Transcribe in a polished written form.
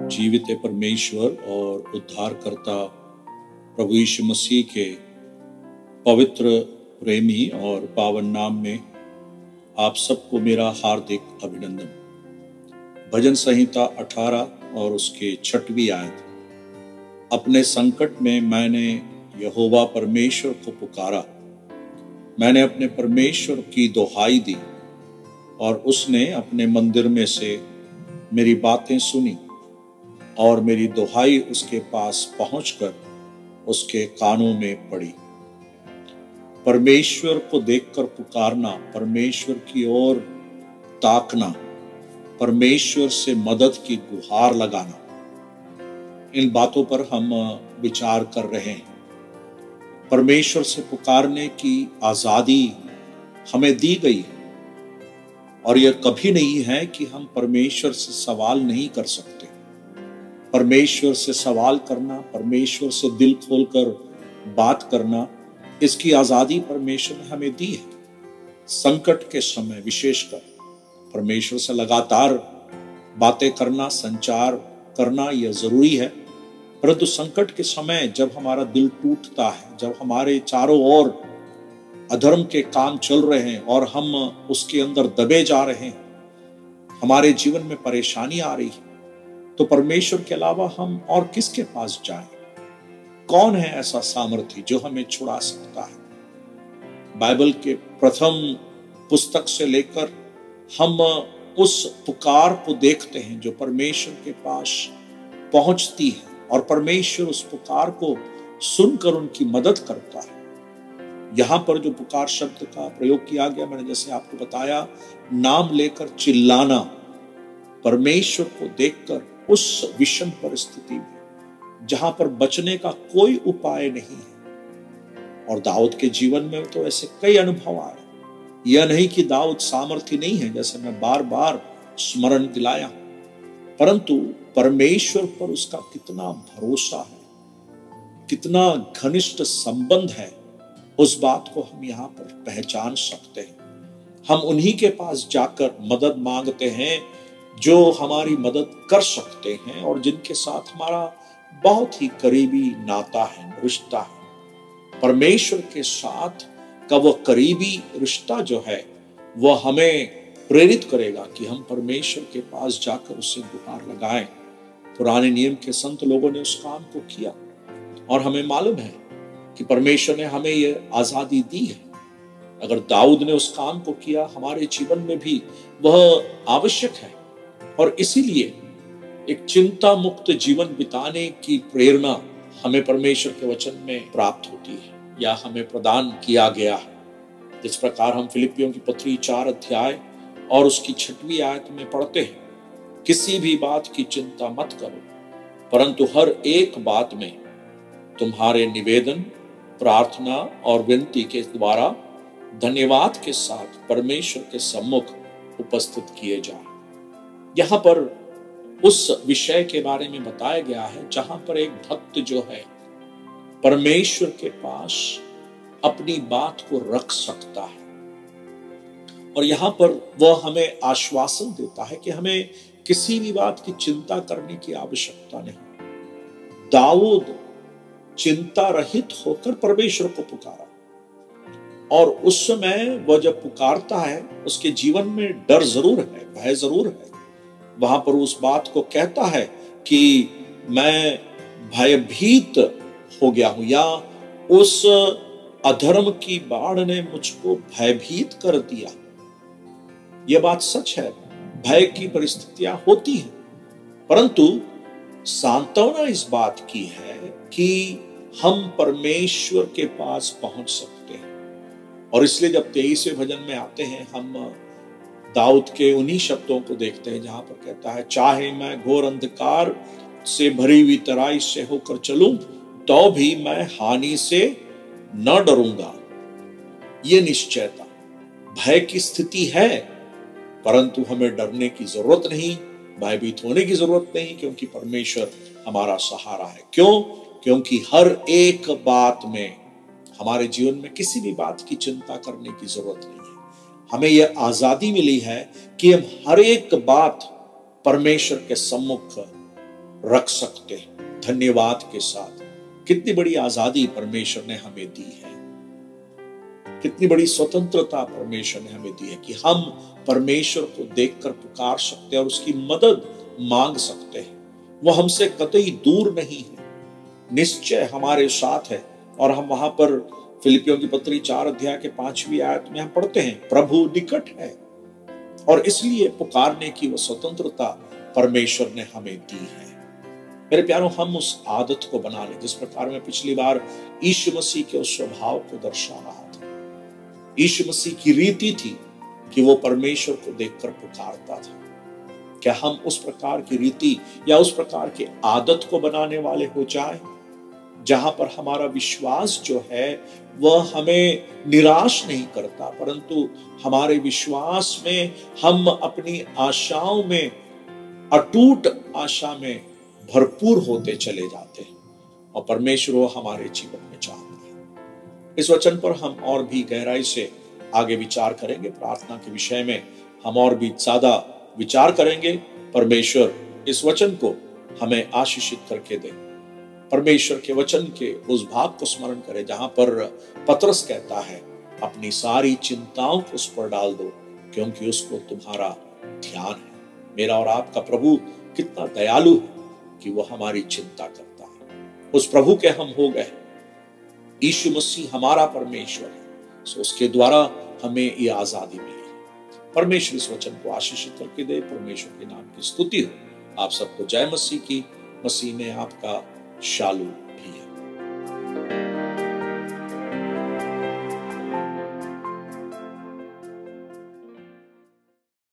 जीवित परमेश्वर और उद्धारकर्ता प्रभु यीशु मसीह के पवित्र, प्रेमी और पावन नाम में आप सबको मेरा हार्दिक अभिनंदन। भजन संहिता 18 और उसके 6वीं आयत। अपने संकट में मैंने यहोवा परमेश्वर को पुकारा, मैंने अपने परमेश्वर की दुहाई दी और उसने अपने मंदिर में से मेरी बातें सुनी और मेरी दुहाई उसके पास पहुंचकर उसके कानों में पड़ी। परमेश्वर को देखकर पुकारना, परमेश्वर की ओर ताकना, परमेश्वर से मदद की गुहार लगाना, इन बातों पर हम विचार कर रहे हैं। परमेश्वर से पुकारने की आजादी हमें दी गई है और यह कभी नहीं है कि हम परमेश्वर से सवाल नहीं कर सकते। परमेश्वर से सवाल करना, परमेश्वर से दिल खोलकर बात करना, इसकी आजादी परमेश्वर ने हमें दी है। संकट के समय विशेषकर परमेश्वर से लगातार बातें करना, संचार करना यह जरूरी है। परंतु संकट के समय जब हमारा दिल टूटता है, जब हमारे चारों ओर अधर्म के काम चल रहे हैं और हम उसके अंदर दबे जा रहे हैं, हमारे जीवन में परेशानी आ रही है, तो परमेश्वर के अलावा हम और किसके पास जाएं? कौन है ऐसा सामर्थी जो हमें छुड़ा सकता है? बाइबल के प्रथम पुस्तक से लेकर हम उस पुकार को देखते हैं जो परमेश्वर के पास पहुंचती है और परमेश्वर उस पुकार को सुनकर उनकी मदद करता है। यहां पर जो पुकार शब्द का प्रयोग किया गया, मैंने जैसे आपको बताया, नाम लेकर चिल्लाना, परमेश्वर को देखकर उस विषम परिस्थिति में जहां पर बचने का कोई उपाय नहीं है। और दाऊद के जीवन में तो ऐसे कई अनुभव आए। यह नहीं कि दाऊद सामर्थ्य नहीं है, जैसे मैं बार बार स्मरण दिलाया, परंतु परमेश्वर पर उसका कितना भरोसा है, कितना घनिष्ठ संबंध है, उस बात को हम यहाँ पर पहचान सकते हैं। हम उन्हीं के पास जाकर मदद मांगते हैं जो हमारी मदद कर सकते हैं और जिनके साथ हमारा बहुत ही करीबी नाता है, रिश्ता है। परमेश्वर के साथ का वह करीबी रिश्ता जो है वह हमें प्रेरित करेगा कि हम परमेश्वर के पास जाकर उससे गुहार लगाएं। पुराने नियम के संत लोगों ने उस काम को किया और हमें मालूम है कि परमेश्वर ने हमें यह आजादी दी है। अगर दाऊद ने उस काम को किया, हमारे जीवन में भी वह आवश्यक है। और इसीलिए एक चिंता मुक्त जीवन बिताने की प्रेरणा हमें परमेश्वर के वचन में प्राप्त होती है या हमें प्रदान किया गया है। जिस प्रकार हम फिलिपियों की पत्री 4 अध्याय और उसकी 6वीं आयत में पढ़ते हैं, किसी भी बात की चिंता मत करो, परंतु हर एक बात में तुम्हारे निवेदन, प्रार्थना और विनती के द्वारा धन्यवाद के साथ परमेश्वर के सम्मुख उपस्थित किए जाए। यहाँ पर उस विषय के बारे में बताया गया है जहां पर एक भक्त जो है परमेश्वर के पास अपनी बात को रख सकता है। और यहाँ पर वह हमें आश्वासन देता है कि हमें किसी भी बात की चिंता करने की आवश्यकता नहीं। दाऊद चिंता रहित होकर परमेश्वर को पुकारा और उस समय वह जब पुकारता है उसके जीवन में डर जरूर है, भय जरूर है। वहां पर उस बात को कहता है कि मैं भयभीत हो गया हूं, या उस अधर्म की बाढ़ ने मुझको भयभीत कर दिया। यह बात सच है, भय की परिस्थितियां होती हैं, परंतु सांत्वना इस बात की है कि हम परमेश्वर के पास पहुंच सकते हैं। और इसलिए जब 23वें भजन में आते हैं, हम दाऊद के उन्हीं शब्दों को देखते हैं जहां पर कहता है, चाहे मैं घोर अंधकार से भरी हुई तराई से होकर चलूं तो भी मैं हानि से न डरूंगा। ये निश्चयता, भय की स्थिति है, परंतु हमें डरने की जरूरत नहीं, भयभीत होने की जरूरत नहीं, क्योंकि परमेश्वर हमारा सहारा है। क्यों? क्योंकि हर एक बात में हमारे जीवन में किसी भी बात की चिंता करने की जरूरत नहीं है। हमें यह आजादी मिली है कि हम हर एक बात परमेश्वर के सम्मुख रख सकते हैं धन्यवाद के साथ। कितनी बड़ी आजादी परमेश्वर ने हमें दी है, कितनी बड़ी स्वतंत्रता परमेश्वर ने हमें दी है कि हम परमेश्वर को देखकर पुकार सकते हैं और उसकी मदद मांग सकते हैं। वो हमसे कतई दूर नहीं है, निश्चय हमारे साथ है। और हम वहां पर फिलिपियों की पत्री 4 अध्याय के 5वीं आयत में हम पढ़ते हैं, प्रभु निकट है। और इसलिए पुकारने की वो स्वतंत्रता परमेश्वर ने हमें दी है। मेरे प्यारों, हम उस आदत को बना लें जिस प्रकार मैं पिछली बार यीशु मसीह के उस स्वभाव को दर्शा रहा था। यीशु मसीह की रीति थी कि वो परमेश्वर को देखकर पुकारता था। क्या हम उस प्रकार की रीति या उस प्रकार की आदत को बनाने वाले हो जाएं, जहां पर हमारा विश्वास जो है वह हमें निराश नहीं करता, परंतु हमारे विश्वास में हम अपनी आशाओं में, अटूट आशा में भरपूर होते चले जाते हैं और परमेश्वर हमारे जीवन में चाहता है। इस वचन पर हम और भी गहराई से आगे विचार करेंगे। प्रार्थना के विषय में हम और भी ज्यादा विचार करेंगे। परमेश्वर इस वचन को हमें आशीषित करके दे। परमेश्वर के वचन के उस भाग को स्मरण करें जहां पर पतरस कहता है, अपनी सारी चिंताओं को उस पर डाल दो क्योंकि उसको तुम्हारा ध्यान है। मेरा और आपका प्रभु कितना दयालु है कि वो हमारी चिंता करता है। उस प्रभु के हम हो गए। यीशु मसीह हमारा परमेश्वर है, सो उसके द्वारा हमें ये आजादी मिली है। परमेश्वर इस वचन को आशीषित करके दे। परमेश्वर के नाम की स्तुति हो। आप सबको जय मसीह की। मसीह में आपका शालू।